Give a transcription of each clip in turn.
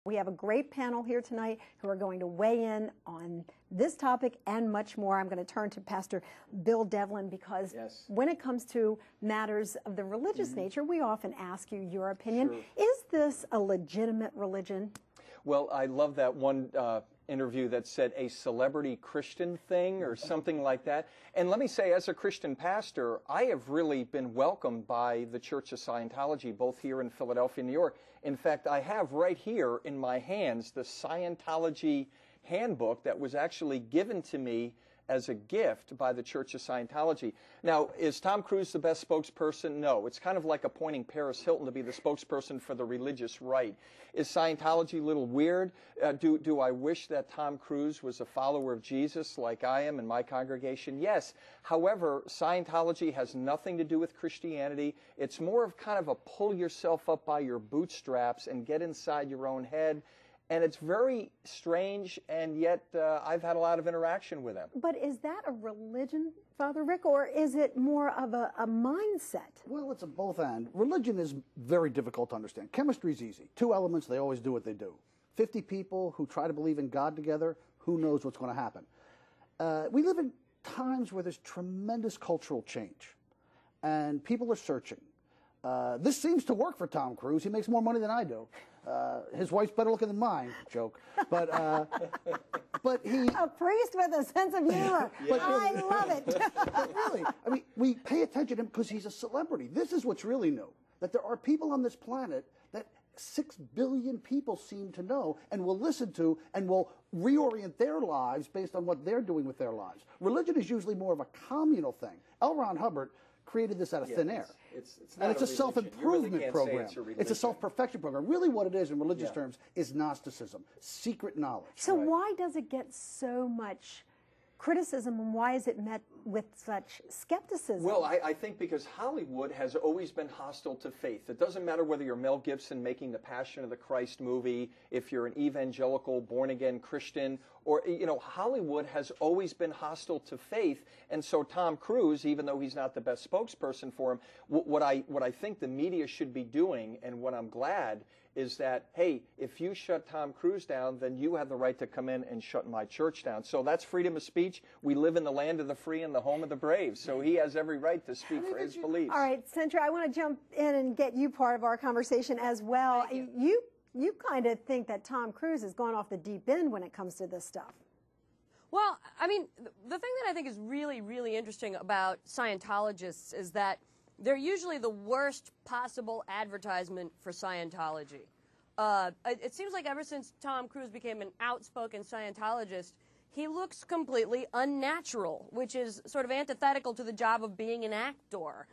We have a great panel here tonight who are going to weigh in on this topic and much more. I'm going to turn to Pastor Bill Devlin because when it comes to matters of the religious nature, we often ask you your opinion. Sure. Is this a legitimate religion? Well, I love that one interview that said a celebrity Christian thing or something like that. And let me say, as a Christian pastor, I have really been welcomed by the Church of Scientology, both here in Philadelphia, New York. In fact, I have right here in my hands the Scientology handbook that was actually given to me as a gift by the Church of Scientology. Now, is Tom Cruise the best spokesperson? No. It's kind of like appointing Paris Hilton to be the spokesperson for the religious right. Is Scientology a little weird? Do I wish that Tom Cruise was a follower of Jesus like I am in my congregation? Yes. However, Scientology has nothing to do with Christianity. It's more of kind of a pull yourself up by your bootstraps and get inside your own head. And it's very strange, and yet I've had a lot of interaction with them. But is that a religion, Father Rick, or is it more of a mindset? Well, it's a both and. Religion is very difficult to understand. Chemistry is easy. Two elements, they always do what they do. 50 people who try to believe in God together, who knows what's going to happen? We live in times where there's tremendous cultural change, and people are searching. This seems to work for Tom Cruise. He makes more money than I do. His wife's better looking than mine. Joke. But he... A priest with a sense of humor. I love it. But really, I mean, we pay attention to him because he's a celebrity. This is what's really new, that there are people on this planet that 6 billion people seem to know and will listen to and will reorient their lives based on what they're doing with their lives. Religion is usually more of a communal thing. L. Ron Hubbard created this out of thin air. And it's a self-improvement program. It's a self-perfection program. Really what it is in religious terms is Gnosticism, secret knowledge. So why does it get so much criticism, and why is it met with such skepticism? Well, I think because Hollywood has always been hostile to faith. It doesn't matter whether you're Mel Gibson making the Passion of the Christ movie, if you're an evangelical, born-again Christian, or, you know, Hollywood has always been hostile to faith. And so Tom Cruise, even though he's not the best spokesperson for him, what I think the media should be doing, and what I'm glad, is that, hey, if you shut Tom Cruise down, then you have the right to come in and shut my church down. So that's freedom of speech. We live in the land of the free and the home of the brave. So he has every right to speak for his beliefs. All right, Centra, I want to jump in and get you part of our conversation as well. You kind of think that Tom Cruise has gone off the deep end when it comes to this stuff. Well, I mean, the thing that I think is really, really interesting about Scientologists is that they're usually the worst possible advertisement for Scientology. It seems like ever since Tom Cruise became an outspoken Scientologist, he looks completely unnatural, which is sort of antithetical to the job of being an actor.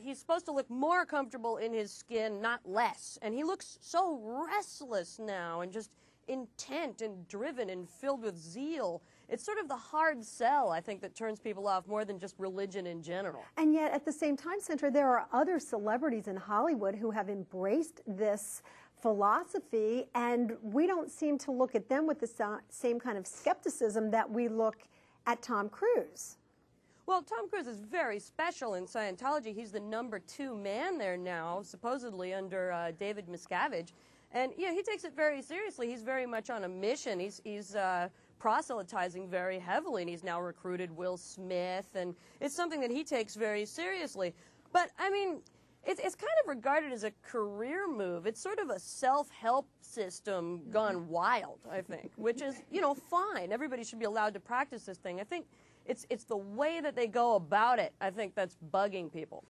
He's supposed to look more comfortable in his skin, not less. And he looks so restless now and just intent and driven and filled with zeal. It's sort of the hard sell, I think, that turns people off more than just religion in general. And yet, at the same time, Centra, there are other celebrities in Hollywood who have embraced this philosophy, and we don't seem to look at them with the same kind of skepticism that we look at Tom Cruise. Well, Tom Cruise is very special in Scientology. He's the #2 man there now, supposedly under David Miscavige. And, yeah, he takes it very seriously. He's very much on a mission. He's proselytizing very heavily, and he's now recruited Will Smith, and it's something that he takes very seriously. But, I mean, it's kind of regarded as a career move. It's sort of a self-help system gone wild, I think, which is, you know, fine. Everybody should be allowed to practice this thing. I think it's the way that they go about it, I think, that's bugging people.